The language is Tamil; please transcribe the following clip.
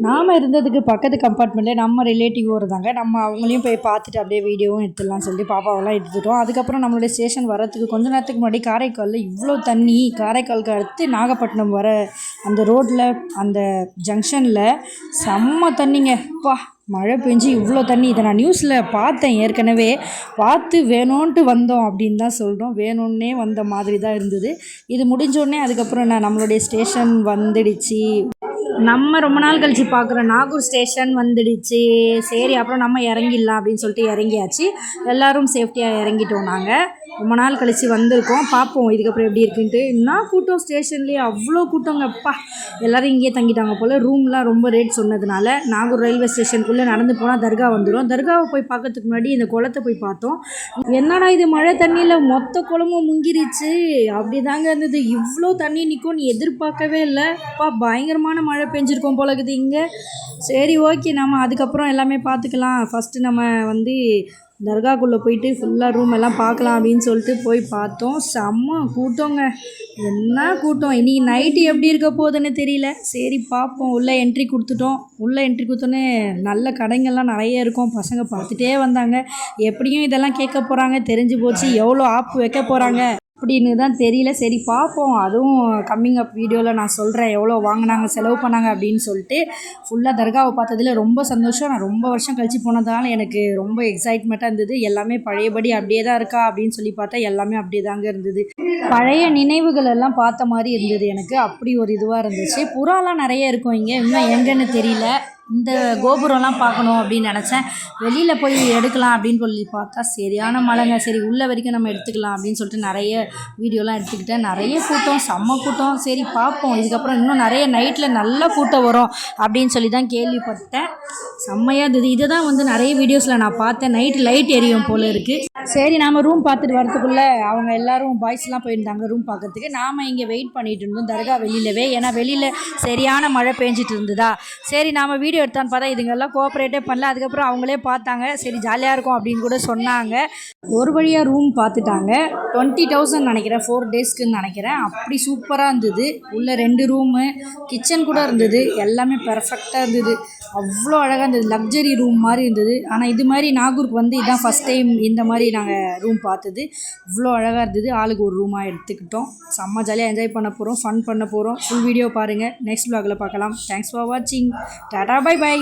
நாம் இருந்ததுக்கு பக்கத்து கம்பார்ட்மெண்ட்டில் நம்ம ரிலேட்டிவ் வருதாங்க. நம்ம அவங்களையும் போய் பார்த்துட்டு அப்படியே வீடியோவும் எடுத்துடலாம்னு சொல்லிட்டு பாப்பாவெல்லாம் எடுத்துட்டோம். அதுக்கப்புறம் நம்மளுடைய ஸ்டேஷன் வரத்துக்கு கொஞ்ச நேரத்துக்கு முன்னாடி காரைக்காலில் இவ்வளோ தண்ணி, காரைக்காலுக்கு அடுத்து நாகப்பட்டினம் வர அந்த ரோட்டில் அந்த ஜங்ஷனில் செம்ம தண்ணிங்க. மழை பெஞ்சு இவ்வளோ தண்ணி. இதை நான் நியூஸில் பார்த்தேன் ஏற்கனவே. பார்த்து வேணும்ன்ட்டு வந்தோம் அப்படின்னு தான் சொல்கிறோம். வேணும்னே வந்த மாதிரி தான் இருந்தது. இது முடிஞ்சோடனே அதுக்கப்புறம் நம்மளுடைய ஸ்டேஷன் வந்துடுச்சு. நம்ம ரொம்ப நாள் கழித்து பார்க்குற நாகூர் ஸ்டேஷன் வந்துடுச்சு. சரி, அப்புறம் நம்ம இறங்கிடலாம் அப்படின்னு சொல்லிட்டு இறங்கியாச்சு. எல்லோரும் சேஃப்டியாக இறங்கிட்டோம். நாங்கள் ரொம்ப நாள் கழித்து வந்திருக்கோம். பார்ப்போம் இதுக்கப்புறம் எப்படி இருக்குன்ட்டு. நான் கூட்டம் ஸ்டேஷன்லேயே அவ்வளோ கூட்டங்கப்பா. எல்லோரும் இங்கேயே தங்கிட்டாங்க போல். ரூம்லாம் ரொம்ப ரேட் சொன்னதுனால நாகூர் ரயில்வே ஸ்டேஷனுக்குள்ளே நடந்து போனால் தர்கா வந்துடும். தர்காவை போய் பார்க்கறதுக்கு முன்னாடி இந்த குளத்தை போய் பார்த்தோம். என்னடா இது மழை தண்ணியில் மொத்த குளமும் முங்கிருச்சு அப்படி தாங்க இருந்தது. இவ்வளோ தண்ணி நிற்கும்னு எதிர்பார்க்கவே இல்லை. பயங்கரமான மழை பெஞ்சிருக்கோம் போல இருக்குது இங்கே. சரி, ஓகே, நம்ம அதுக்கப்புறம் எல்லாமே பார்த்துக்கலாம். ஃபஸ்ட்டு நம்ம தர்காக்குள்ளே போயிட்டு ஃபுல்லாக ரூம் எல்லாம் பார்க்கலாம் அப்படின்னு சொல்லிட்டு போய் பார்த்தோம். செம்ம கூட்டங்க, என்ன கூட்டம். இன்றைக்கி நைட்டு எப்படி இருக்க போகுதுன்னு தெரியல. சரி பார்ப்போம். உள்ளே என்ட்ரி கொடுத்தோன்னே நல்ல கடைங்கள்லாம் நிறைய இருக்கும். பசங்க பார்த்துட்டே வந்தாங்க. எப்படியும் இதெல்லாம் கேட்க போகிறாங்க தெரிஞ்சு போச்சு. எவ்வளோ ஆப்பு வைக்க போகிறாங்க அப்படின்னு தான் தெரியல. சரி பார்ப்போம். அதுவும் கம்மிங் அப் வீடியோவில் நான் சொல்கிறேன் எவ்வளோ வாங்கினாங்க, செலவு பண்ணாங்க அப்படின்னு சொல்லிட்டு. ஃபுல்லாக தர்காவை பார்த்ததில் ரொம்ப சந்தோஷம். நான் ரொம்ப வருஷம் கழித்து போனதால எனக்கு ரொம்ப எக்ஸைட்மெண்ட்டாக இருந்தது. எல்லாமே பழையபடி அப்படியே தான் இருக்கா அப்படின்னு சொல்லி பார்த்தா எல்லாமே அப்படியே தாங்க இருந்தது. பழைய நினைவுகள் எல்லாம் பார்த்த மாதிரி இருந்தது எனக்கு. அப்படி ஒரு இதுவாக இருந்துச்சு. புறாலாம் நிறைய இருக்கும் இங்கே. இன்னும் எங்கன்னு தெரியல. இந்த கோபுரம்லாம் பார்க்கணும் அப்படின்னு நினச்சேன். வெளியில் போய் எடுக்கலாம் அப்படின்னு சொல்லி பார்த்தா சரியான மழைங்க. சரி, உள்ள வரைக்கும் நம்ம எடுத்துக்கலாம் அப்படின்னு சொல்லிட்டு நிறைய வீடியோலாம் எடுத்துக்கிட்டேன். நிறைய கூட்டம், செம்ம கூட்டம். சரி பார்ப்போம். இதுக்கப்புறம் இன்னும் நிறைய நைட்டில் நல்ல கூட்டம் வரும் அப்படின்னு சொல்லி தான் கேள்விப்பட்டேன். செம்மையாக இருந்தது. இதை தான் நிறைய வீடியோஸில் நான் பார்த்தேன். நைட்டு லைட் எரியும் போல் இருக்குது. சரி, நாம் ரூம் பார்த்துட்டு வரத்துக்குள்ளே அவங்க எல்லோரும் பாய்ஸ்லாம் போயிருந்தாங்க ரூம் பார்க்கறதுக்கு. நாம் இங்கே வெயிட் பண்ணிகிட்டு இருந்தோம் தர்கா வெளியிலவே. ஏன்னா வெளியில் சரியான மழை பெஞ்சிட்டு இருந்ததா. சரி, நாம் வீடியோ எடுத்தான்னு பார்த்தா இதுங்கெல்லாம் கோஆப்ரேட்டே பண்ணல. அதுக்கப்புறம் அவங்களே பார்த்தாங்க. சரி, ஜாலியாக இருக்கும் அப்படின்னு கூட சொன்னாங்க. ஒரு வழியாக ரூம் பார்த்துட்டாங்க. 20,000 நினைக்கிறேன், 4 டேஸ்க்குன்னு நினைக்கிறேன். அப்படி சூப்பராக இருந்தது. உள்ளே 2 ரூமு, கிச்சன் கூட இருந்தது. எல்லாமே பெர்ஃபெக்டாக இருந்தது. அவ்வளோ அழகாக இருந்தது. லக்ஸரி ரூம் மாதிரி இருந்தது. ஆனால் இது மாதிரி நாகூருக்கு இதுதான் ஃபஸ்ட் டைம் இந்த மாதிரி நாங்கள் ரூம் பார்த்தது. இவ்வளோ அழகாக இருந்தது. ஆளுக்கு ஒரு ரூமாக எடுத்துக்கிட்டோம். செம்ம ஜாலியாக என்ஜாய் பண்ண போகிறோம், ஃபன் பண்ண போகிறோம். ஃபுல் வீடியோ பாருங்கள். நெக்ஸ்ட் vlogல பார்க்கலாம். தேங்க்ஸ் ஃபார் வாட்சிங். Tata, bye by.